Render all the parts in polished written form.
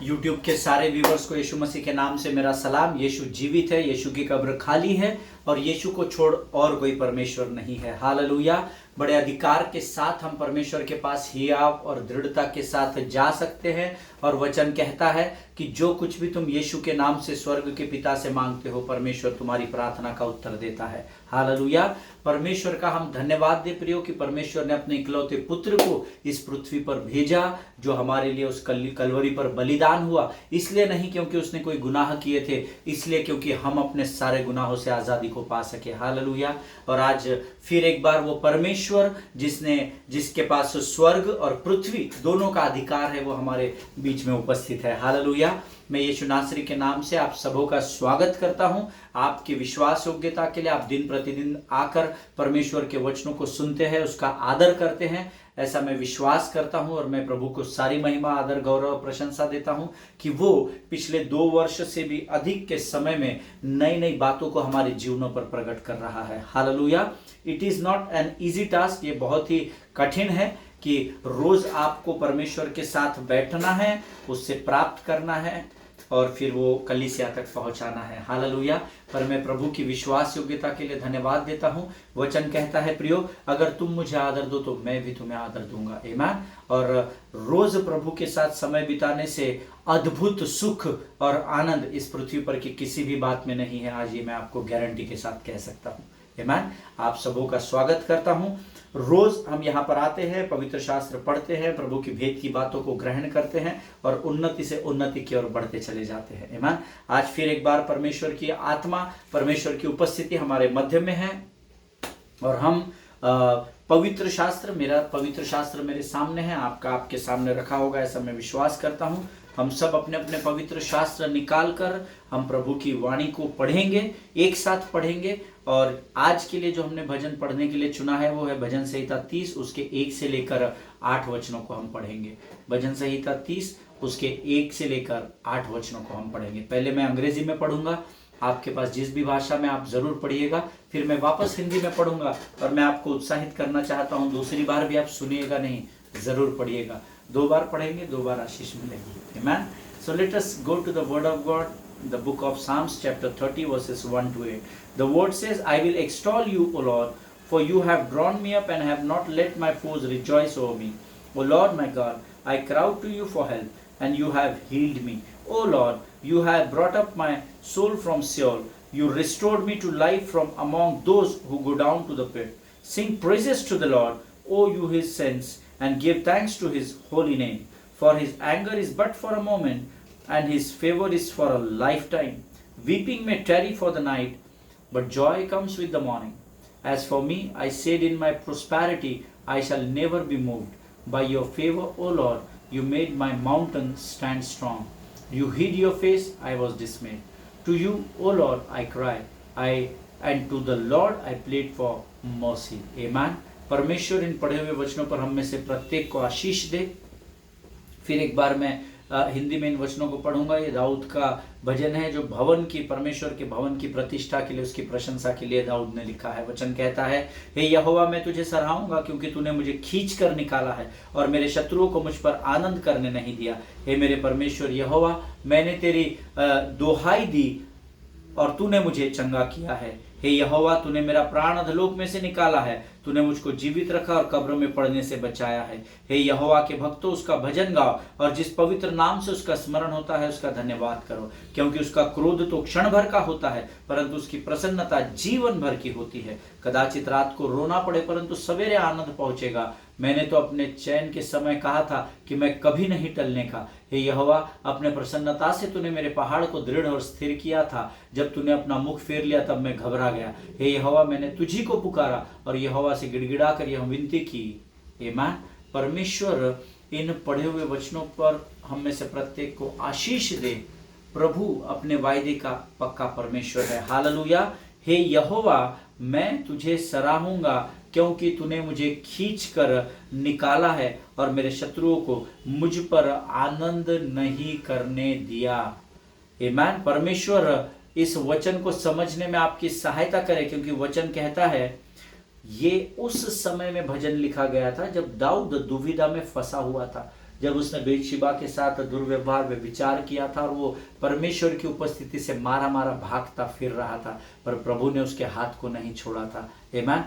YouTube के सारे viewers को यीशु मसीह के नाम से मेरा सलाम। यीशु जीवित है, यीशु की कब्र खाली है और यीशु को छोड़ और कोई परमेश्वर नहीं है। हालेलुया। बड़े अधिकार के साथ हम परमेश्वर के पास हियाव और दृढ़ता के साथ जा सकते हैं और वचन कहता है कि जो कुछ भी तुम यीशु के नाम से स्वर्ग के पिता से मांगते हो, परमेश्वर तुम्हारी प्रार्थना का उत्तर देता है। हालेलुया। परमेश्वर का हम धन्यवाद दे प्रियो कि परमेश्वर ने अपने इकलौते पुत्र को इस पृथ्वी पर भेजा, जो हमारे लिए उस कलवरी पर बलिदान हुआ। इसलिए नहीं क्योंकि उसने कोई गुनाह किए थे, इसलिए क्योंकि हम अपने सारे गुनाहों से आजादी को पा सके। हालेलुया। और आज फिर एक बार वो परमेश्वर जिसके पास स्वर्ग और पृथ्वी दोनों का अधिकार है, वो हमारे बीच में उपस्थित है। हालेलुया। मैं यीशु नासरी के नाम से आप सबों का स्वागत करता हूं। आपकी विश्वास योग्यता के लिए आप दिन प्रतिदिन आकर परमेश्वर के वचनों को सुनते हैं, उसका आदर करते हैं, ऐसा मैं विश्वास करता हूं। और मैं प्रभु को सारी महिमा, आदर, गौरव, प्रशंसा देता हूं कि वो पिछले 2 वर्ष से भी अधिक के समय में नई नई बातों को हमारे जीवनों पर प्रकट कर रहा है। Hallelujah. It is not an easy task. ये बहुत ही कठिन है कि रोज आपको परमेश्वर के साथ बैठना है, उससे प्राप्त करना है और फिर वो कलीसिया तक पहुंचाना है। हालेलुया। पर मैं प्रभु की विश्वास योग्यता के लिए धन्यवाद देता हूं। वचन कहता है प्रियो, अगर तुम मुझे आदर दो तो मैं भी तुम्हें आदर दूंगा। आमीन। और रोज प्रभु के साथ समय बिताने से अद्भुत सुख और आनंद इस पृथ्वी पर की किसी भी बात में नहीं है। आज ये मैं आपको गारंटी के साथ कह सकता हूँ। आमीन। आप सबों का स्वागत करता हूँ। रोज हम यहाँ पर आते हैं, पवित्र शास्त्र पढ़ते हैं, प्रभु की भेद की बातों को ग्रहण करते हैं और उन्नति से उन्नति की ओर बढ़ते चले जाते हैं। आमीन। आज फिर एक बार परमेश्वर की आत्मा, परमेश्वर की उपस्थिति हमारे मध्य में है और हम पवित्र शास्त्र मेरे सामने है, आपके सामने रखा होगा, ऐसा मैं विश्वास करता हूँ। हम सब अपने अपने पवित्र शास्त्र निकाल कर हम प्रभु की वाणी को पढ़ेंगे, एक साथ पढ़ेंगे। और आज के लिए जो हमने भजन पढ़ने के लिए चुना है वो है भजन संहिता 30, उसके 1 से लेकर 8 वचनों को हम पढ़ेंगे। भजन संहिता 30 उसके 1 से लेकर 8 वचनों को हम पढ़ेंगे। पहले मैं अंग्रेजी में पढ़ूंगा, आपके पास जिस भी भाषा में आप जरूर पढ़िएगा, फिर मैं वापस हिंदी में पढ़ूंगा। और मैं आपको उत्साहित करना चाहता हूँ, दूसरी बार भी आप सुनिएगा नहीं, जरूर पढ़िएगा। 2 बार पढ़ेंगे, 2 बार आशीष मिलेगी। Amen. So let us go to the word of God, the book of Psalms chapter 30 verses 1 to 8. The word says, I will extol you, O Lord, for you have drawn me up and have not let my foes rejoice over me. O Lord my God, I cried to you for help and you have healed me. O Lord, you have brought up my soul from Sheol. You restored me to life from among those who go down to the pit. Sing praises to the Lord, O you his saints, and give thanks to his holy name. For his anger is but for a moment, and his favor is for a lifetime. Weeping may tarry for the night, but joy comes with the morning. As for me, I said in my prosperity, I shall never be moved. By your favor, O Lord, you made my mountain stand strong. You hid your face, I was dismayed. To you, O Lord, I cried, and to the Lord I plead for mercy. Amen. परमेश्वर इन पढ़े हुए वचनों पर हम में से प्रत्येक को आशीष दे। फिर एक बार मैं हिंदी में इन वचनों को पढ़ूंगा। ये दाऊद का भजन है जो परमेश्वर के भवन की प्रतिष्ठा के लिए, उसकी प्रशंसा के लिए दाऊद ने लिखा है। वचन कहता है, हे यहोवा, मैं तुझे सराहूंगा क्योंकि तूने मुझे खींच कर निकाला है और मेरे शत्रुओं को मुझ पर आनंद करने नहीं दिया। हे मेरे परमेश्वर यहोवा, मैंने तेरी दोहाई दी और तूने मुझे चंगा किया है। हे यहोवा, तूने मेरा प्राण अधोलोक में से निकाला है, तूने मुझको जीवित रखा और कब्र में पड़ने से बचाया है। हे यहोवा के भक्तों, उसका भजन गाओ और जिस पवित्र नाम से उसका स्मरण होता है उसका धन्यवाद करो। क्योंकि उसका क्रोध तो क्षण भर का होता है, परंतु उसकी प्रसन्नता जीवन भर की होती है। कदाचित रात को रोना पड़े, परंतु सवेरे आनंद पहुंचेगा। मैंने तो अपने चैन के समय कहा था कि मैं कभी नहीं टलने का। हे यहोवा, अपने प्रसन्नता से तूने मेरे पहाड़ को दृढ़ और स्थिर किया था। जब तूने अपना मुख फेर लिया तब मैं घबरा गया। हे यहोवा, मैंने तुझी को पुकारा और यहोवा से गिड़गिड़ा कर यह विनती की। आमीन। परमेश्वर इन पढ़े हुए वचनों पर हम में से प्रत्येक को आशीष दे। प्रभु अपने वायदे का पक्का परमेश्वर है। हालेलुया। हे यहोवा, मैं तुझे सराहूंगा क्योंकि तूने मुझे खींच कर निकाला है और मेरे शत्रुओं को मुझ पर आनंद नहीं करने दिया। आमीन। परमेश्वर इस वचन को समझने में आपकी सहायता करे, क्योंकि वचन कहता है ये उस समय में भजन लिखा गया था जब दाऊद दुविधा में फंसा हुआ था, जब उसने बेतशेबा के साथ दुर्व्यवहार में विचार किया था और वो परमेश्वर की उपस्थिति से मारा मारा भागता फिर रहा था, पर प्रभु ने उसके हाथ को नहीं छोड़ा था। आमीन।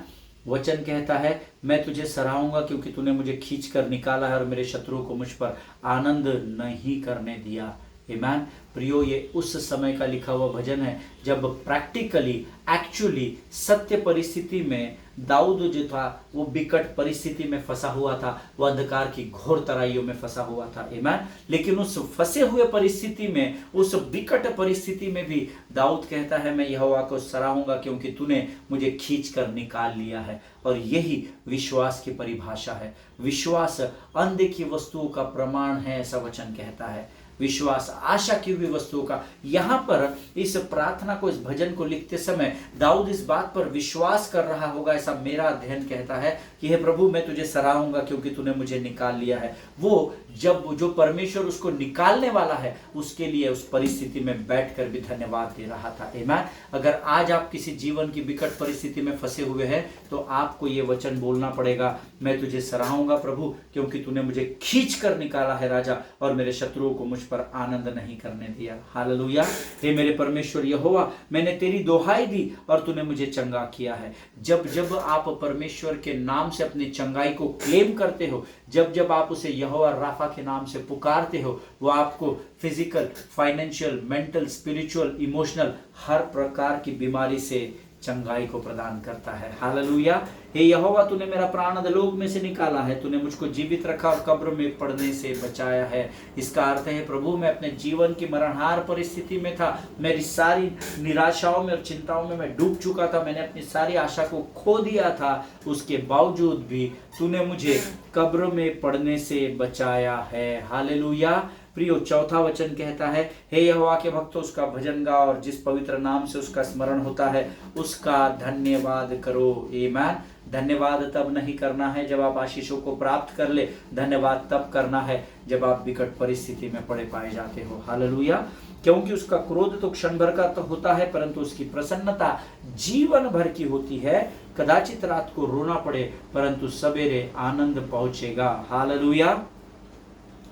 वचन कहता है, मैं तुझे सराहूंगा क्योंकि तूने मुझे खींच कर निकाला है और मेरे शत्रुओं को मुझ पर आनंद नहीं करने दिया। आमीन। प्रियो, ये उस समय का लिखा हुआ भजन है जब प्रैक्टिकली एक्चुअली सत्य परिस्थिति में दाऊद जो था वो विकट परिस्थिति में फंसा हुआ था, वो अंधकार की घोर तराइयों में फंसा हुआ था। आमीन। लेकिन उस फंसे हुए परिस्थिति में, उस विकट परिस्थिति में भी दाऊद कहता है, मैं यहोवा को सराहूंगा क्योंकि तूने मुझे खींच कर निकाल लिया है। और यही विश्वास की परिभाषा है। विश्वास अनदेखी वस्तुओं का प्रमाण है, ऐसा वचन कहता है। विश्वास आशा की हुई वस्तुओं का। यहां पर इस प्रार्थना को, इस भजन को लिखते समय दाऊद इस बात पर विश्वास कर रहा होगा, ऐसा मेरा अध्ययन कहता है कि हे प्रभु, मैं तुझे सराहूंगा क्योंकि तूने मुझे निकाल लिया है। वो जब जो परमेश्वर उसको निकालने वाला है उसके लिए उस परिस्थिति में बैठकर भी धन्यवाद दे रहा था। आमीन। अगर आज आप किसी जीवन की विकट परिस्थिति में फंसे हुए हैं तो आपको ये वचन बोलना पड़ेगा, मैं तुझे सराहूंगा प्रभु क्योंकि तूने मुझे खींच कर निकाला है राजा, और मेरे शत्रुओं को मुझ पर आनंद नहीं करने दिया। हालेलुया। हे मेरे परमेश्वर यहोवा, मैंने तेरी दोहाई दी और तूने मुझे चंगा किया है। जब जब आप परमेश्वर के नाम से अपनी चंगाई को क्लेम करते हो, जब जब आप उसे यहोवा राफा के नाम से पुकारते हो, वो आपको physical, financial, mental, spiritual, emotional हर प्रकार की बीमारी से चंगाई को प्रदान करता है। हालेलुया। हे यहोवा, तूने मेरा प्राण अधोलोक में से निकाला है, तूने मुझको जीवित रखा और कब्र में पड़ने से बचाया है। इसका अर्थ है प्रभु, मैं अपने जीवन की मरणहार परिस्थिति में था, मेरी सारी निराशाओं में और चिंताओं में मैं डूब चुका था, मैंने अपनी सारी आशा को खो दिया था, उसके बावजूद भी तूने मुझे कब्र में पड़ने से बचाया है। हालेलुया। प्रियो, चौथा वचन कहता है, हे यहोवा के भक्तों, उसका भजन गाओ और जिस पवित्र नाम से उसका स्मरण होता है उसका धन्यवाद करो। आमीन। धन्यवाद तब नहीं करना है जब आप आशीषों को प्राप्त कर ले, धन्यवाद तब करना है जब आप विकट परिस्थिति में पड़े पाए जाते हो। हालेलुया। क्योंकि उसका क्रोध तो क्षण भर का तो होता है, परंतु उसकी प्रसन्नता जीवन भर की होती है। कदाचित रात को रोना पड़े परंतु सवेरे आनंद पहुंचेगा। हालेलुया।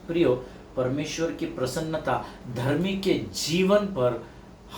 प्रियो, परमेश्वर की प्रसन्नता धर्मी के जीवन पर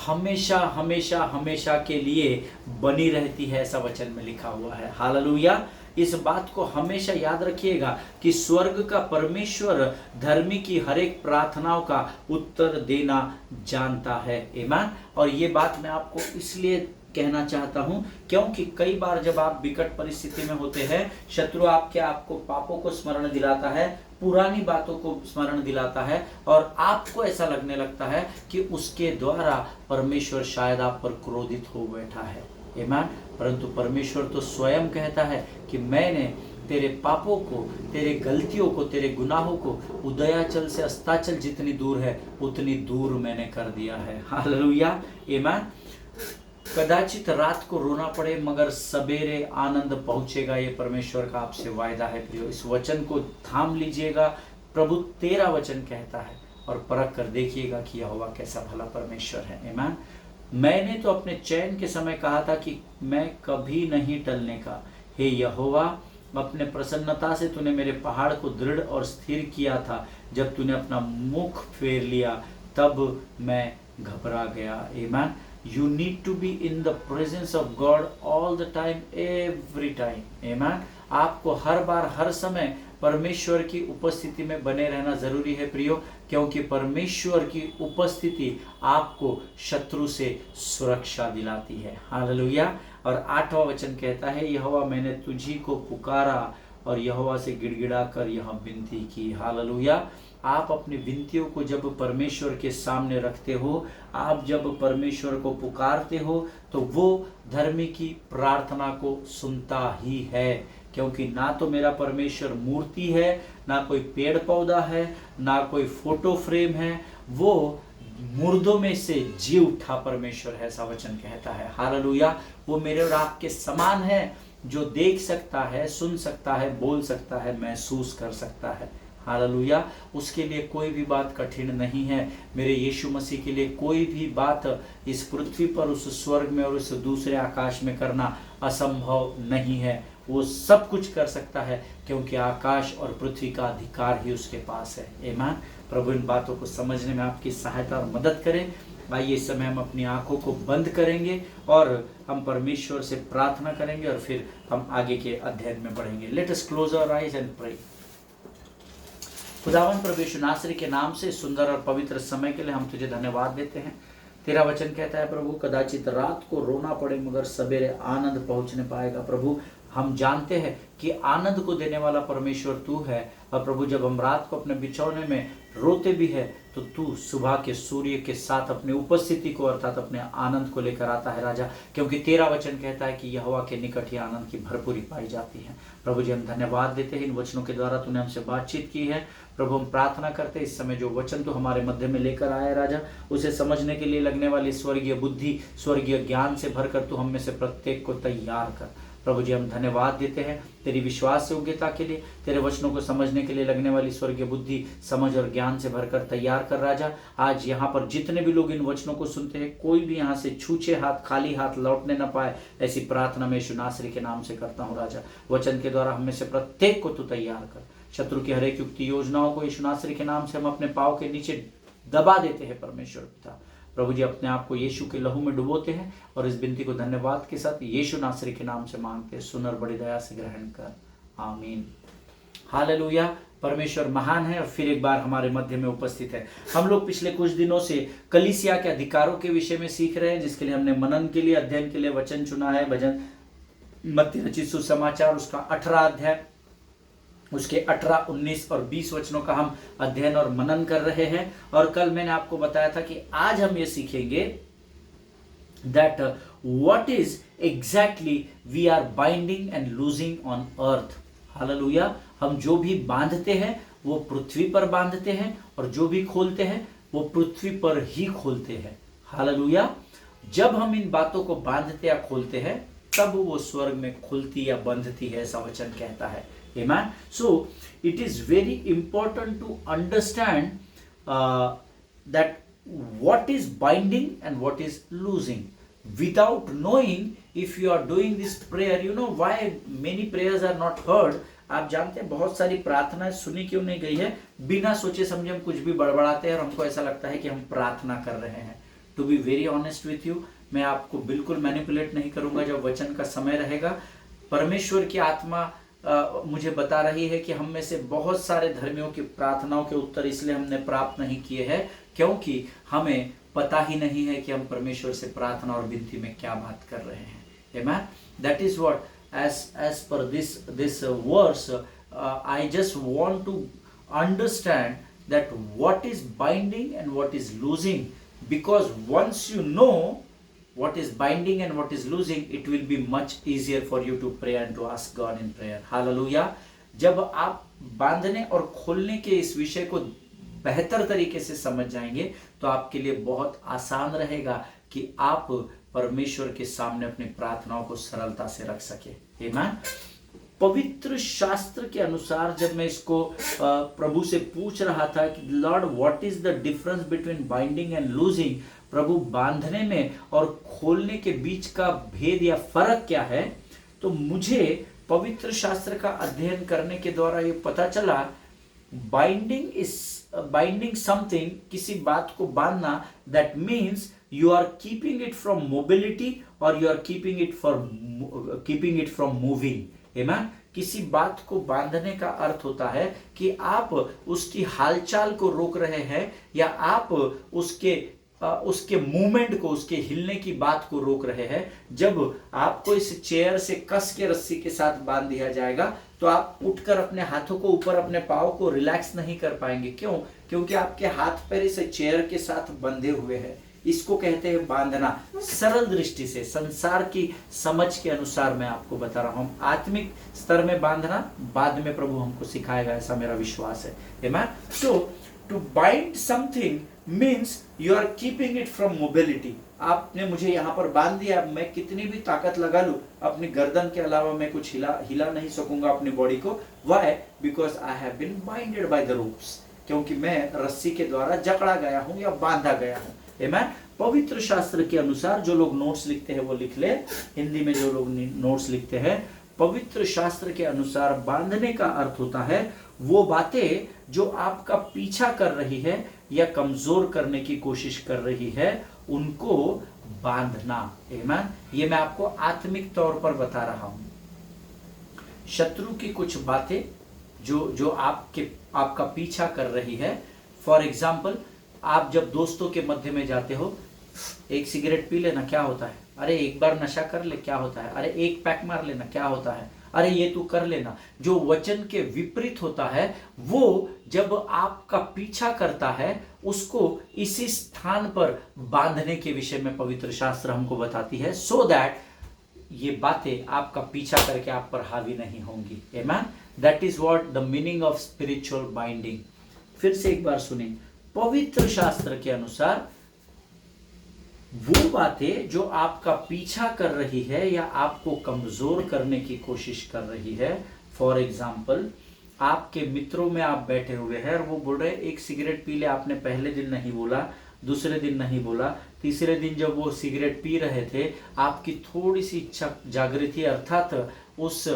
हमेशा हमेशा हमेशा के लिए बनी रहती है, ऐसा वचन में लिखा हुआ है। हालेलुया। इस बात को हमेशा याद रखिएगा कि स्वर्ग का परमेश्वर धर्मी की हर एक प्रार्थनाओं का उत्तर देना जानता है। आमीन। और ये बात मैं आपको इसलिए कहना चाहता हूं क्योंकि कई बार जब आप विकट परिस्थिति में होते हैं, शत्रु आपको पापों को स्मरण दिलाता है, पुरानी बातों को स्मरण दिलाता है, और आपको ऐसा लगने लगता है कि उसके द्वारा परमेश्वर शायद आप पर क्रोधित हो बैठा है। आमीन। परंतु परमेश्वर तो स्वयं कहता है कि मैंने तेरे पापों को, तेरे गलतियों को, तेरे गुनाहों को उदयाचल से अस्ताचल जितनी दूर है उतनी दूर मैंने कर दिया है। हालेलुया। आमीन। कदाचित रात को रोना पड़े मगर सवेरे आनंद पहुंचेगा, ये परमेश्वर का आपसे वायदा है। प्रियो, इस वचन को थाम लीजिएगा। प्रभु तेरा वचन कहता है, और परख कर देखिएगा कि यहोवा कैसा भला परमेश्वर है। आमीन। मैंने तो अपने चैन के समय कहा था कि मैं कभी नहीं टलने का। हे यहोवा, अपने प्रसन्नता से तूने मेरे पहाड़ को दृढ़ और स्थिर किया था। जब तूने अपना मुख फेर लिया तब मैं घबरा गया। आमीन। You need to be in the presence of God all the time, every time. Amen. आपको हर बार हर समय परमेश्वर की उपस्थिति में बने रहना जरूरी है प्रियो, क्योंकि परमेश्वर की उपस्थिति आपको शत्रु से सुरक्षा दिलाती है। हालेलुया। और 8वां वचन कहता है, यहोवा मैंने तुझी को पुकारा और यहोवा से गिड़गिड़ा कर यहाँ विनती की। हालेलुया। आप अपनी विनतियों को जब परमेश्वर के सामने रखते हो, आप जब परमेश्वर को पुकारते हो, तो वो धर्मी की प्रार्थना को सुनता ही है। क्योंकि ना तो मेरा परमेश्वर मूर्ति है, ना कोई पेड़ पौधा है, ना कोई फोटो फ्रेम है, वो मुर्दों में से जी उठा परमेश्वर है, ऐसा वचन कहता है। हालेलुया। वो मेरे और आपके समान है, जो देख सकता है, सुन सकता है, बोल सकता है, महसूस कर सकता है। हालेलुया। उसके लिए कोई भी बात कठिन नहीं है। मेरे यीशु मसीह के लिए कोई भी बात इस पृथ्वी पर, उस स्वर्ग में और उस दूसरे आकाश में करना असंभव नहीं है। वो सब कुछ कर सकता है, क्योंकि आकाश और पृथ्वी का अधिकार ही उसके पास है। आमीन। प्रभु इन बातों को समझने में आपकी सहायता और मदद करें। आइए इस समय हम अपनी आंखों को बंद करेंगे और हम परमेश्वर से प्रार्थना करेंगे और फिर हम आगे के अध्ययन में बढ़ेंगे। Let us close our eyes and pray. खुदावन प्रभु यीशु नासरी के नाम से सुंदर और पवित्र समय के लिए हम तुझे धन्यवाद देते हैं। तेरा वचन कहता है प्रभु, कदाचित रात को रोना पड़े मगर सवेरे आनंद पहुंचने पाएगा। प्रभु हम जानते हैं कि आनंद को देने वाला परमेश्वर तू है, और प्रभु जब हम रात को अपने बिछौने में रोते भी है तो तू सुबह के सूर्य के साथ अपनी उपस्थिति को अर्थात अपने आनंद को लेकर आता है राजा, क्योंकि तेरा वचन कहता है कि यहोवा के निकट ही आनंद की भरपूरी पाई जाती है। प्रभु जी हम धन्यवाद देते हैं इन वचनों के द्वारा तूने हमसे बातचीत की है। प्रभु हम प्रार्थना करते हैं इस समय जो वचन तो हमारे मध्य में लेकर आया राजा, उसे समझने के लिए लगने वाली स्वर्गीय बुद्धि, स्वर्गीय ज्ञान से भरकर तू हम में से प्रत्येक को तैयार कर। प्रभु जी हम धन्यवाद देते हैं तेरी विश्वास योग्यता के लिए, तेरे वचनों को समझने के लिए लगने वाली स्वर्गीय बुद्धि, समझ और ज्ञान से भरकर तैयार कर राजा। आज यहाँ पर जितने भी लोग इन वचनों को सुनते हैं, कोई भी यहाँ से छूछे हाथ खाली हाथ लौटने न पाए, ऐसी प्रार्थना में यीशु नासरी के नाम से करता हूँ राजा। वचन के द्वारा हमें से प्रत्येक को तू तैयार कर। शत्रु की हर एक युक्ति योजनाओं को यीशु नासरी के नाम से हम अपने पाँव के नीचे दबा देते हैं परमेश्वर पिता। प्रभु जी अपने आप को यीशु के लहू में डुबोते हैं और इस विनती को धन्यवाद के साथ यीशु नासरी के नाम से मांगते हैं। सुन और बड़ी दया से ग्रहण कर, आमीन। हालेलुया। परमेश्वर महान है और फिर एक बार हमारे मध्य में उपस्थित है। हम लोग पिछले कुछ दिनों से कलीसिया के अधिकारों के विषय में सीख रहे हैं, जिसके लिए हमने मनन के लिए, अध्ययन के लिए वचन चुना है। भजन मत्ती रचित सुसमाचार उसका 18 अध्याय, उसके 18, 19 और 20 वचनों का हम अध्ययन और मनन कर रहे हैं। और कल मैंने आपको बताया था कि आज हम ये सीखेंगे that what is exactly we are binding and loosing on earth. Hallelujah. हम जो भी बांधते हैं वो पृथ्वी पर बांधते हैं, और जो भी खोलते हैं वो पृथ्वी पर ही खोलते हैं। हालेलुया। जब हम इन बातों को बांधते या खोलते हैं तब वो स्वर्ग में खुलती या बंधती है, ऐसा वचन कहता है। Amen. So it is very important to understand that what is binding and what is loosing. Without knowing, if you are doing this prayer, you know why many prayers are not heard. आप जानते हैं बहुत सारी प्रार्थनाएं सुनी क्यों नहीं गई है? बिना सोचे समझे हम कुछ भी बड़बड़ाते हैं और हमको ऐसा लगता है कि हम प्रार्थना कर रहे हैं। To be very honest with you, मैं आपको बिल्कुल मैनिपुलेट नहीं करूंगा। जब वचन का समय रहेगा, परमेश्वर की आत्मा मुझे बता रही है कि हम में से बहुत सारे धर्मियों की प्रार्थनाओं के उत्तर इसलिए हमने प्राप्त नहीं किए हैं क्योंकि हमें पता ही नहीं है कि हम परमेश्वर से प्रार्थना और विनती में क्या बात कर रहे हैं। Amen. That is what as per this verse I just want to understand that what is binding and what is loosing, because once you know what is binding and what is losing, it will be much easier for you to pray and to ask God in prayer. Hallelujah. जब आप बांधने और खोलने के इस विषय को बेहतर तरीके से समझ जाएंगे तो आपके लिए बहुत आसान रहेगा कि आप परमेश्वर के सामने अपनी प्रार्थनाओं को सरलता से रख सके। आमीन। पवित्र शास्त्र के अनुसार जब मैं इसको प्रभु से पूछ रहा था कि lord what is the difference between binding and loosing, प्रभु बांधने में और खोलने के बीच का भेद या फर्क क्या है, तो मुझे पवित्र शास्त्र का अध्ययन करने के द्वारा ये पता चला बाइंडिंग समथिंग, किसी बात को बांधना, that means you are keeping it from mobility और you are keeping it from moving. आमीन। किसी बात को बांधने का अर्थ होता है कि आप उसकी हालचाल को रोक रहे हैं या आप उसके मूवमेंट को, उसके हिलने की बात को रोक रहे हैं। जब आपको इस चेयर से कस के रस्सी के साथ बांध दिया जाएगा तो आप उठकर अपने हाथों को ऊपर, अपने पाँव को रिलैक्स नहीं कर पाएंगे। क्यों? क्योंकि आपके हाथ पैर इस चेयर के साथ बंधे हुए हैं। इसको कहते हैं बांधना। सरल दृष्टि से, संसार की समझ के अनुसार मैं आपको बता रहा हूं। आत्मिक स्तर में बांधना बाद में प्रभु हमको सिखाएगा, ऐसा मेरा विश्वास है। आमीन। So to bind something means you are keeping it from mobility. आपने मुझे यहाँ पर बांध दिया, मैं कितनी भी ताकत लगा लूं, अपनी गर्दन के अलावा मैं कुछ हिला नहीं सकूंगा अपनी बॉडी को। Why? Because I have been binded by the ropes, क्योंकि मैं रस्सी के द्वारा जकड़ा गया हूं या बांधा गया हूं। आमीन। पवित्र शास्त्र के अनुसार जो लोग नोट्स लिखते हैं वो लिख ले, हिंदी में जो लोग नोट्स लिखते हैं, पवित्र शास्त्र के अनुसार बांधने का अर्थ होता है वो बातें जो आपका पीछा कर रही है या कमजोर करने की कोशिश कर रही है, उनको बांधना। आमीन। ये मैं आपको आत्मिक तौर पर बता रहा हूं। शत्रु की कुछ बातें जो आपका पीछा कर रही है। फॉर एग्जाम्पल, आप जब दोस्तों के मध्य में जाते हो, एक सिगरेट पी लेना क्या होता है, अरे एक बार नशा कर ले क्या होता है, अरे एक पैक मार लेना क्या होता है, अरे ये तू कर लेना। जो वचन के विपरीत होता है वो जब आपका पीछा करता है, उसको इसी स्थान पर बांधने के विषय में पवित्र शास्त्र हमको बताती है, सो दैट ये बातें आपका पीछा करके आप पर हावी नहीं होंगी। आमीन। That is what the meaning of spiritual binding. फिर से एक बार सुनिए, पवित्र शास्त्र के अनुसार वो बातें जो आपका पीछा कर रही है या आपको कमजोर करने की कोशिश कर रही है। फॉर एग्जाम्पल, आपके मित्रों में आप बैठे हुए हैं और वो बोल रहे एक सिगरेट पी ले, आपने पहले दिन नहीं बोला, दूसरे दिन नहीं बोला, तीसरे दिन जब वो सिगरेट पी रहे थे आपकी थोड़ी सी इच्छा जागृति, अर्थात उस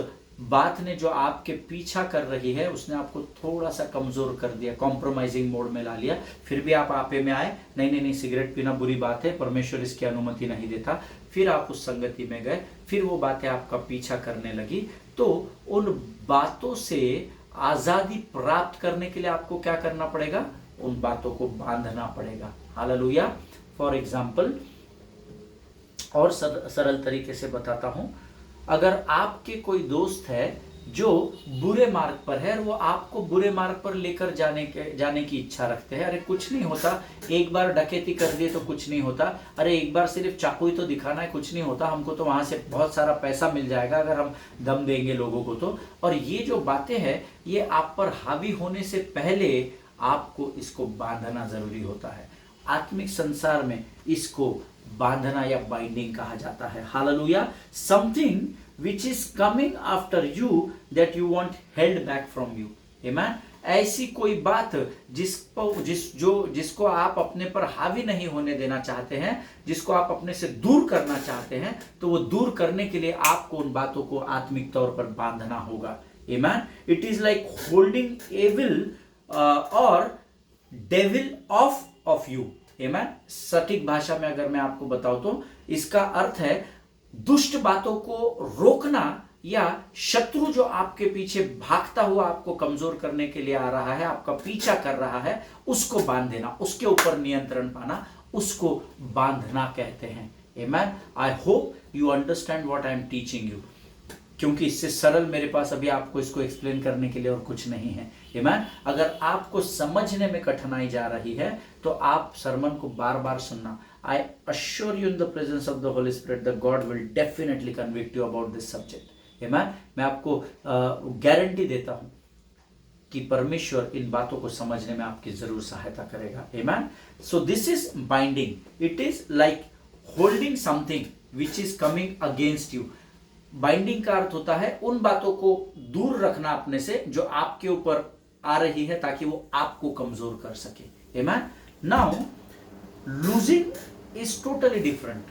बात ने जो आपके पीछा कर रही है उसने आपको थोड़ा सा कमजोर कर दिया, कॉम्प्रोमाइजिंग मोड में ला लिया। फिर भी आप आपे में आए, नहीं नहीं नहीं सिगरेट पीना बुरी बात है, परमेश्वर इसकी अनुमति नहीं देता। फिर आप उस संगति में गए, फिर वो बातें आपका पीछा करने लगी। तो उन बातों से आजादी प्राप्त करने के लिए आपको क्या करना पड़ेगा, उन बातों को बांधना पड़ेगा। हालेलुया। फॉर एग्जाम्पल, और सरल तरीके से बताता हूं, अगर आपके कोई दोस्त है जो बुरे मार्ग पर है और वो आपको बुरे मार्ग पर लेकर जाने की इच्छा रखते हैं, अरे कुछ नहीं होता, एक बार डकैती कर दिए तो कुछ नहीं होता, अरे एक बार सिर्फ चाकू ही तो दिखाना है, कुछ नहीं होता, हमको तो वहां से बहुत सारा पैसा मिल जाएगा अगर हम दम देंगे लोगों को तो। और ये जो बातें हैं ये आप पर हावी होने से पहले आपको इसको बांधना जरूरी होता है। आत्मिक संसार में इसको बांधना या बाइंडिंग कहा जाता है। Hallelujah. Something which is coming after you that you want held back from you. Amen. ऐसी कोई बात जिसको आप अपने पर हावी नहीं होने देना चाहते हैं, जिसको आप अपने से दूर करना चाहते हैं, तो वो दूर करने के लिए आपको उन बातों को आत्मिक तौर पर बांधना होगा। Amen. It is like holding evil or devil off of you. Amen. सटीक भाषा में अगर मैं आपको बताऊं तो इसका अर्थ है दुष्ट बातों को रोकना या शत्रु जो आपके पीछे भागता हुआ आपको कमजोर करने के लिए आ रहा है, आपका पीछा कर रहा है, उसको बांध देना, उसके ऊपर नियंत्रण पाना, उसको बांधना कहते हैं। Amen. I hope you understand what I am teaching you, क्योंकि इससे सरल मेरे पास अभी आपको इसको एक्सप्लेन करने के लिए और कुछ नहीं है। आमेन। अगर आपको समझने में कठिनाई जा रही है तो आप सरमन को बार बार सुनना। I assure you in the presence of the Holy Spirit that God will definitely convict you about this subject. Amen. मैं आपको गारंटी देता हूं कि परमेश्वर इन बातों को समझने में आपकी जरूर सहायता करेगा। Amen. So this is binding. It is like holding something which is coming against you. Binding का अर्थ होता है उन बातों को दूर रखना अपने से जो आपके ऊपर आ रही है ताकि वो आपको कमजोर कर सके। Amen. Now losing is totally different.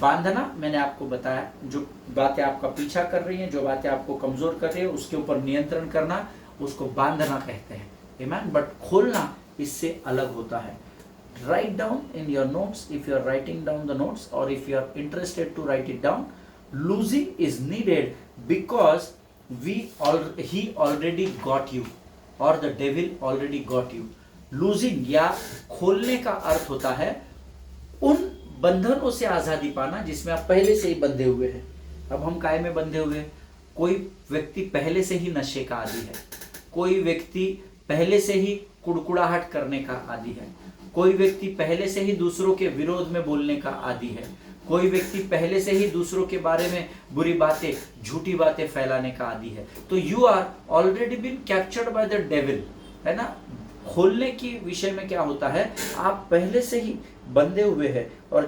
बांधना मैंने आपको बताया, जो बातें आपका पीछा कर रही हैं, जो बातें आपको कमजोर कर रही है, उसके ऊपर नियंत्रण करना, उसको बांधना कहते हैं। आमीन। बट खोलना इससे अलग होता है। Right down in your notes if you are writing down the notes, और if you are interested to write it down, loosing is needed because he already got you or the devil already got you. Losing या खोलने का अर्थ होता है उन बंधनों से आजादी पाना जिसमें आप पहले से ही बंधे हुए हैं। अब हम काय में बंधे हुए हैं? कोई व्यक्ति पहले से ही नशे का आदी है, कोई व्यक्ति पहले से ही कुड़कुड़ाहट करने का आदी है, कोई व्यक्ति पहले से ही दूसरों के विरोध में बोलने का आदी है, कोई व्यक्ति पहले से ही दूसरों के बारे में बुरी बातें, झूठी बातें फैलाने का आदी है। तो you are already been captured by the devil, है ना। खोलने की विषय में क्या होता है, आप पहले से ही बंधे हुए हैं, और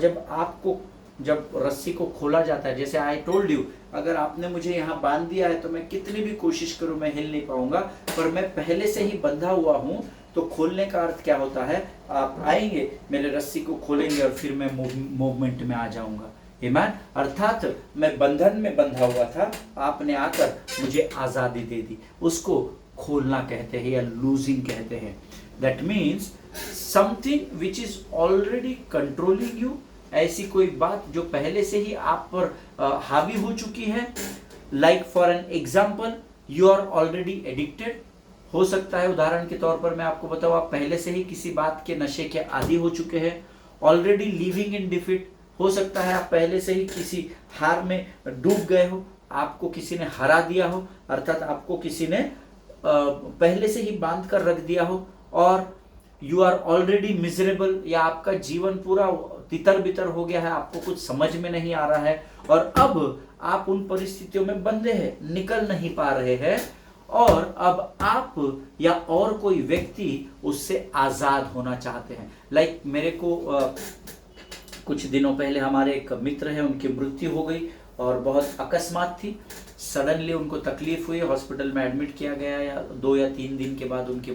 जब रस्सी को खोला जाता है, जैसे आई टोल्ड यू, अगर आपने मुझे यहाँ बांध दिया है तो मैं कितनी भी कोशिश करूं मैं हिल नहीं पाऊंगा, पर मैं पहले से ही बंधा हुआ हूं। तो खोलने का अर्थ क्या होता है, आप आएंगे, मेरे रस्सी को खोलेंगे और फिर मैं मूवमेंट में आ जाऊंगा। आमीन। अर्थात मैं बंधन में बंधा हुआ था, आपने आकर मुझे आजादी दे दी। उसको खोलना कहते हैं या लूजिंग कहते हैं। That means something which is already controlling you, ऐसी कोई बात जो पहले से ही आप पर हावी हो चुकी है। Like for an example, you are already addicted. हो सकता है उदाहरण के तौर पर मैं आपको बताऊं, आप पहले से ही किसी बात के नशे के आदी हो चुके हैं। ऑलरेडी लिविंग इन डिफीट, हो सकता है आप पहले से ही किसी हार में डूब गए हो, आपको किसी ने हरा दिया हो, अर्थात आपको किसी ने पहले से ही बांध कर रख दिया हो। और यू आर ऑलरेडी मिजरेबल, या आपका जीवन पूरा तितर बितर हो गया है, आपको कुछ समझ में नहीं आ रहा है और अब आप उन परिस्थितियों में बंधे हैं, निकल नहीं पा रहे हैं और अब आप या और कोई व्यक्ति उससे आजाद होना चाहते हैं। लाइक मेरे को कुछ दिनों पहले हमारे एक मित्र हैं, उनकी मृत्यु हो गई और बहुत अकस्मात थी। सडनली उनको तकलीफ हुई, हॉस्पिटल में एडमिट किया गया, या 2 या 3 दिन के बाद उनकी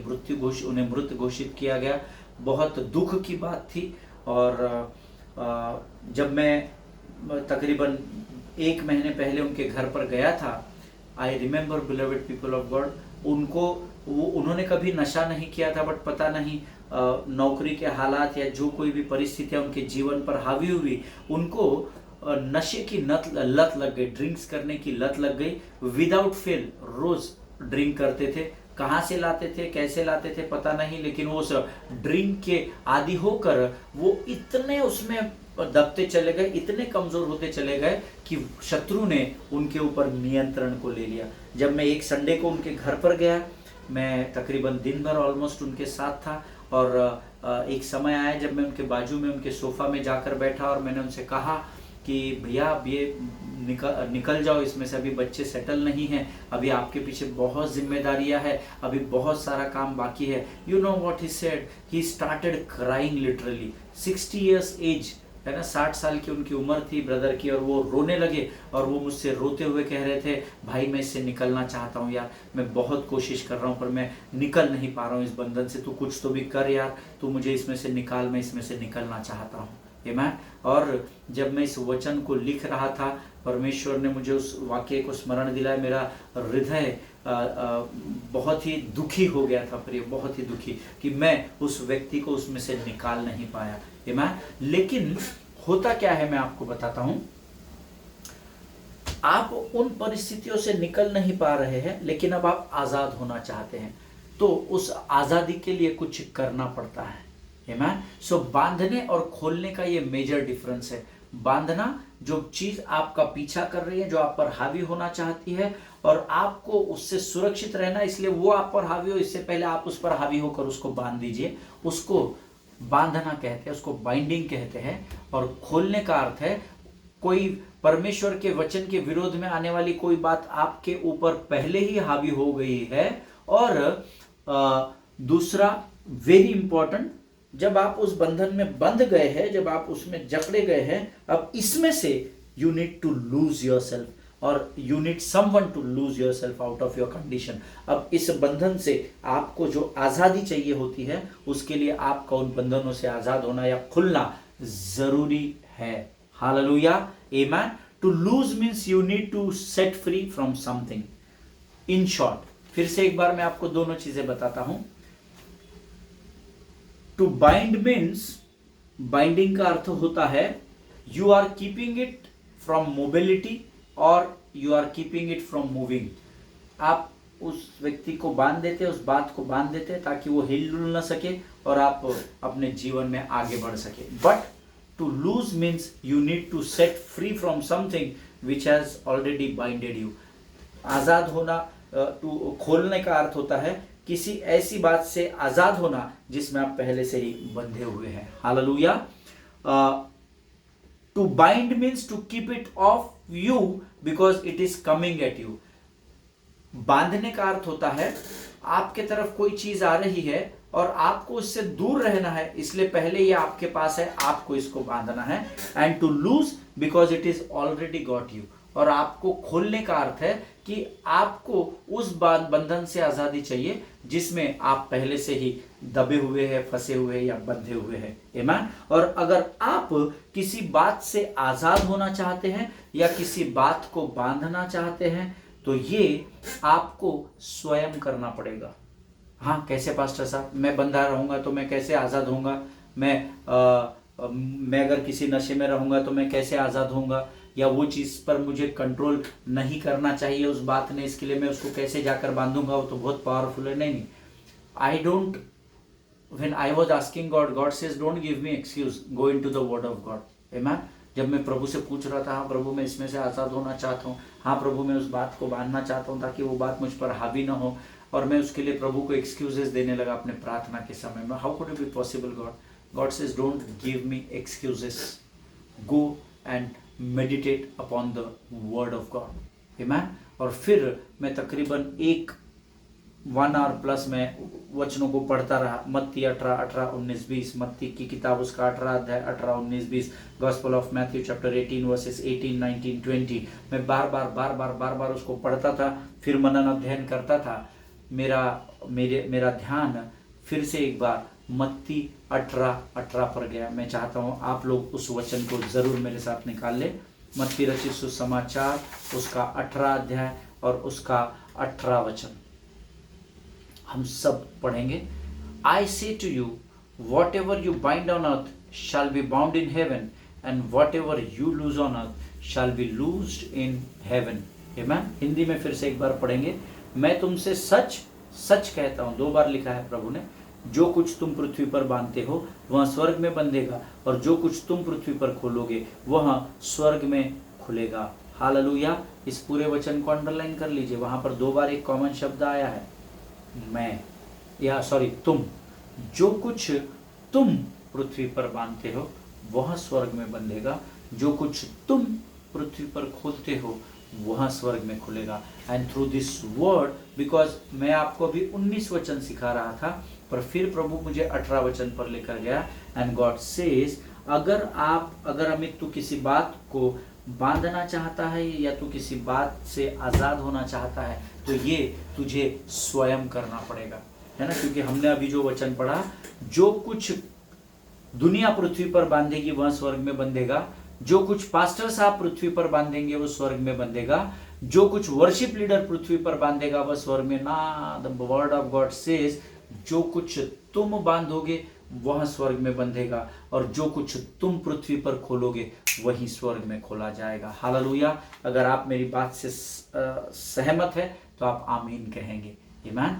उन्हें मृत घोषित किया गया। बहुत दुख की बात थी। और जब मैं तकरीबन 1 महीने पहले उनके घर पर गया था, I remember beloved people of God, उन्होंने कभी नशा नहीं किया था, बट पता नहीं नौकरी के हालात या जो कोई भी परिस्थितियां उनके जीवन पर हावी हुई, उनको नशे की लत लग गई, ड्रिंक्स करने की लत लग गई। विदाउट फेल रोज ड्रिंक करते थे। कहाँ से लाते थे, कैसे लाते थे पता नहीं, लेकिन वो ड्रिंक के आदी होकर वो इतने उसमें दबते चले गए, इतने कमजोर होते चले गए कि शत्रु ने उनके ऊपर नियंत्रण को ले लिया। जब मैं एक संडे को उनके घर पर गया, मैं तकरीबन दिन भर ऑलमोस्ट उनके साथ था और एक समय आया जब मैं उनके बाजू में उनके सोफा में जाकर बैठा और मैंने उनसे कहा कि भैया अब ये निकल जाओ इसमें से, अभी बच्चे सेटल नहीं हैं, अभी आपके पीछे बहुत जिम्मेदारियां हैं, अभी बहुत सारा काम बाकी है। You know what he said, he started crying literally. 60 years age है ना, 60 साल की उनकी उम्र थी ब्रदर की, और वो रोने लगे और वो मुझसे रोते हुए कह रहे थे, भाई मैं इससे निकलना चाहता हूँ यार, मैं बहुत कोशिश कर रहा हूँ पर मैं निकल नहीं पा रहा हूँ इस बंधन से, तू कुछ तो भी कर यार, तू मुझे इसमें से निकाल, मैं इसमें से निकलना चाहता हूँ। आमीन। और जब मैं इस वचन को लिख रहा था, परमेश्वर ने मुझे उस वाक्य को स्मरण दिलाया। मेरा हृदय बहुत ही दुखी हो गया था प्रिय, बहुत ही दुखी कि मैं उस व्यक्ति को उसमें से निकाल नहीं पाया। आमीन। लेकिन होता क्या है मैं आपको बताता हूं, आप उन परिस्थितियों से निकल नहीं पा रहे हैं, लेकिन अब आप आजाद होना चाहते हैं, तो उस आजादी के लिए कुछ करना पड़ता है। आमीन। सो बांधने और खोलने का ये मेजर डिफरेंस है। बांधना जो चीज आपका पीछा कर रही है, जो आप पर हावी होना चाहती है और आपको उससे सुरक्षित रहना, इसलिए वो आप पर हावी हो, इससे पहले आप उस पर हावी होकर उसको बांध दीजिए, उसको बांधना कहते हैं, उसको बाइंडिंग कहते हैं। और खोलने का अर्थ है कोई परमेश्वर के वचन के विरोध में आने वाली कोई बात आपके ऊपर पहले ही हावी हो गई है। और दूसरा वेरी इंपॉर्टेंट, जब आप उस बंधन में बंध गए हैं, जब आप उसमें जकड़े गए हैं, अब इसमें से you need to loose yourself और you need someone to loose yourself out of your condition. अब इस बंधन से आपको जो आजादी चाहिए होती है, उसके लिए आपका उन बंधनों से आजाद होना या खुलना जरूरी है। हालेलुया, आमीन। To loose means you need to set free from something. In short, फिर से एक बार मैं आपको दोनों चीजें बताता हूं। टू बाइंड मीन्स, बाइंडिंग का अर्थ होता है you are keeping it from mobility और you are keeping it from moving. आप उस व्यक्ति को बांध देते, उस बात को बांध देते ताकि वो हिल डुल न सके और आप अपने जीवन में आगे बढ़ सके। But to loose means you need to set free from something which has already binded you. आजाद होना, टू खोलने का अर्थ होता है किसी ऐसी बात से आजाद होना जिसमें आप पहले से ही बंधे हुए हैं। Hallelujah. To bind means to keep it off you because it is coming at you. बांधने का अर्थ होता है आपके तरफ कोई चीज आ रही है और आपको उससे दूर रहना है, इसलिए पहले ये आपके पास है, आपको इसको बांधना है। And to loose because it is already got you. और आपको खोलने का अर्थ है कि आपको उस बंधन से आजादी चाहिए जिसमें आप पहले से ही दबे हुए हैं, फंसे हुए हैं या बंधे हुए हैं। आमीन। और अगर आप किसी बात से आजाद होना चाहते हैं या किसी बात को बांधना चाहते हैं तो ये आपको स्वयं करना पड़ेगा। हाँ, कैसे पास्टर साहब, मैं बंधा रहूंगा तो मैं कैसे आजाद होऊंगा? मैं अगर किसी नशे में रहूंगा तो मैं कैसे आजाद होऊंगा? या वो चीज पर मुझे कंट्रोल नहीं करना चाहिए उस बात ने, इसके लिए मैं उसको कैसे जाकर बांधूंगा? वो तो बहुत पावरफुल है। नहीं, I don't, when I was asking God, God says don't give me excuse, go into the word of God. Amen. जब मैं प्रभु से पूछ रहा था, हाँ प्रभु मैं इसमें से आज़ाद होना चाहता हूँ, हाँ प्रभु मैं उस बात को बांधना चाहता हूँ ताकि वो बात मुझ पर हावी ना हो, और मैं उसके लिए प्रभु को एक्सक्यूजेस देने लगा अपने प्रार्थना के समय में। How could it be possible God? God says don't give me excuses, go and meditate upon the word of God. आमीन। और फिर मैं तकरीबन 1 आवर प्लस में वचनों को पढ़ता रहा। मत्ती 18, 19, 20, मत्ती की किताब उसका 18 अध्याय 18, 19, 20, gospel of Matthew chapter 18 versus 18, 19, 20। मैं बार बार उसको पढ़ता था, फिर मनन अध्ययन करता था। मेरा ध्यान फिर से एक बार मत्ती 18 पर गया। मैं चाहता हूँ आप लोग उस वचन को जरूर मेरे साथ निकाल ले। मत्ती रचित सुसमाचार उसका 18 अध्याय और उसका 18 वचन हम सब पढ़ेंगे। I say to you, whatever you bind on earth shall be bound in heaven, and whatever you loose on earth shall be loosed in heaven. Amen. Hindi में फिर से एक बार पढ़ेंगे। मैं तुमसे सच सच कहता हूँ, 2 बार लिखा है प्रभु ने, जो कुछ तुम पृथ्वी पर बांधते हो वह स्वर्ग में बंधेगा, और जो कुछ तुम पृथ्वी पर खोलोगे वह स्वर्ग में खुलेगा। हालेलुया। इस पूरे वचन को अंडरलाइन कर लीजिए। वहां पर 2 बार एक कॉमन शब्द आया है, तुम। जो कुछ तुम पृथ्वी पर बांधते हो वह स्वर्ग में बंधेगा, जो कुछ तुम पृथ्वी पर खोलते हो वह स्वर्ग में खुलेगा। And through this word, because मैं आपको अभी 19 वचन सिखा रहा था, पर फिर प्रभु मुझे 18 वचन पर लेकर गया। एंड गॉड सेज, अगर अमित तू किसी बात को बांधना चाहता है या तू किसी बात से आजाद होना चाहता है तो ये तुझे स्वयं करना पड़ेगा, है ना। क्योंकि हमने अभी जो वचन पढ़ा, जो कुछ दुनिया पृथ्वी पर बांधेगी वह स्वर्ग में बंधेगा, जो कुछ पास्टर साहब पृथ्वी पर बांधेंगे वो स्वर्ग में बंधेगा, जो कुछ वर्शिप लीडर पृथ्वी पर बांधेगा वह स्वर्ग में ना। The word of God says, जो कुछ तुम बांधोगे वह स्वर्ग में बंधेगा, और जो कुछ तुम पृथ्वी पर खोलोगे वही स्वर्ग में खोला जाएगा। हालेलुया। अगर आप मेरी बात से सहमत है तो आप आमीन कहेंगे। आमीन।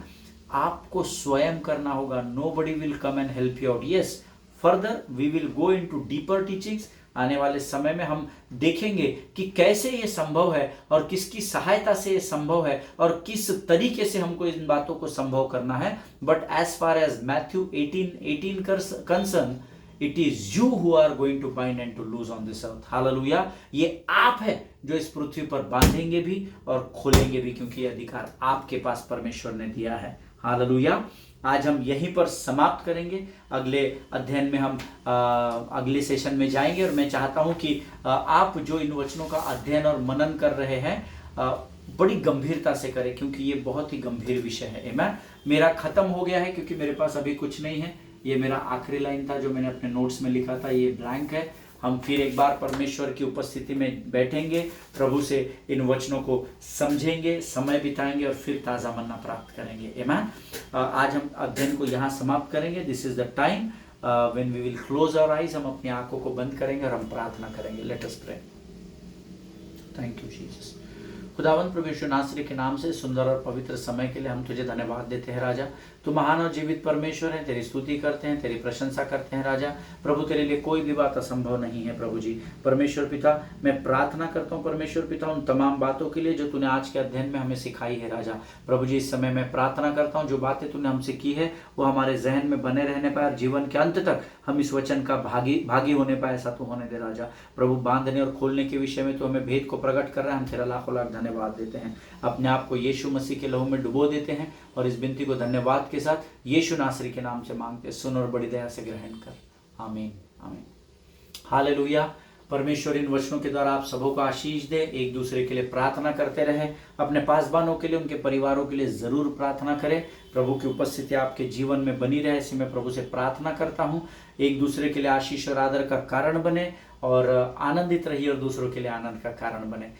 आपको स्वयं करना होगा। Nobody will come and help you out. Yes, further we will go into deeper teachings. आने वाले समय में हम देखेंगे कि कैसे ये संभव है और किसकी सहायता से ये संभव है और किस तरीके से हमको इन बातों को संभव करना है। But as far as Matthew 18 concern, it is you who are going to bind and to loose on this earth. Hallelujah. ये आप है जो इस पृथ्वी पर बांधेंगे भी और खोलेंगे भी, क्योंकि ये अधिकार आपके पास परमेश्वर ने दिया है। हालेलुया। आज हम यहीं पर समाप्त करेंगे। अगले अध्ययन में हम अगले सेशन में जाएंगे, और मैं चाहता हूं कि आप जो इन वचनों का अध्ययन और मनन कर रहे हैं बड़ी गंभीरता से करें, क्योंकि ये बहुत ही गंभीर विषय है। आमीन। मेरा खत्म हो गया है क्योंकि मेरे पास अभी कुछ नहीं है। ये मेरा आखिरी लाइन था जो मैंने अपने नोट्स में लिखा था, ये ब्लैंक है। हम फिर एक बार परमेश्वर की उपस्थिति में बैठेंगे, प्रभु से इन वचनों को समझेंगे, समय बिताएंगे और फिर ताज़ा मन्ना प्राप्त करेंगे। आमीन। आज हम अध्ययन को यहाँ समाप्त करेंगे। This is the time when we will close our eyes. हम अपनी आंखों को बंद करेंगे और हम प्रार्थना करेंगे। Let us pray. Thank you Jesus. खुदावंद प्रभु यीशु नासरी के नाम से सुंदर और पवित्र समय के लिए हम तुझे धन्यवाद देते हैं राजा। तू महान और जीवित परमेश्वर है। तेरी स्तुति करते हैं, तेरी प्रशंसा करते हैं राजा। प्रभु तेरे लिए कोई भी बात असंभव नहीं है। प्रभु जी परमेश्वर पिता, मैं प्रार्थना करता हूँ परमेश्वर पिता उन तमाम बातों के लिए जो तूने आज के अध्ययन में हमें सिखाई है राजा। प्रभु जी इस समय मैं प्रार्थना करता हूँ जो बातें तूने हमसे की है वो हमारे जहन में बने रहने पाए और जीवन के अंत तक हम इस वचन का भागी होने पाए, ऐसा तू होने दे राजा। प्रभु बांधने और खोलने के विषय में तो हमें भेद को प्रकट कर रहा है। हम तेरा लाखों लाख धन्यवाद देते हैं। अपने आप को यीशु मसीह के लहू में डुबो देते हैं और इस विनती को धन्यवाद के साथ यीशु नासरी के नाम से मांगते, सुन और बड़ी दया से ग्रहण कर। आमीन आमीन। हालेलुया। परमेश्वर इन वचनों के द्वारा आप सबों को आशीष दे। एक दूसरे के लिए प्रार्थना करते रहे, अपने पासबानों के लिए, उनके परिवारों के लिए जरूर प्रार्थना करें। प्रभु की उपस्थिति आपके जीवन में बनी रहे, ऐसी मैं प्रभु से प्रार्थना करता हूँ। एक दूसरे के लिए आशीष और आदर का कारण बने और आनंदित रहिए और दूसरों के लिए आनंद का कारण बने।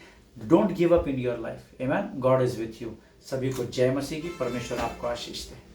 Don't give up in your life. Amen. God is with you. सभी को जय मसीह की। परमेश्वर आपको आशीष दे।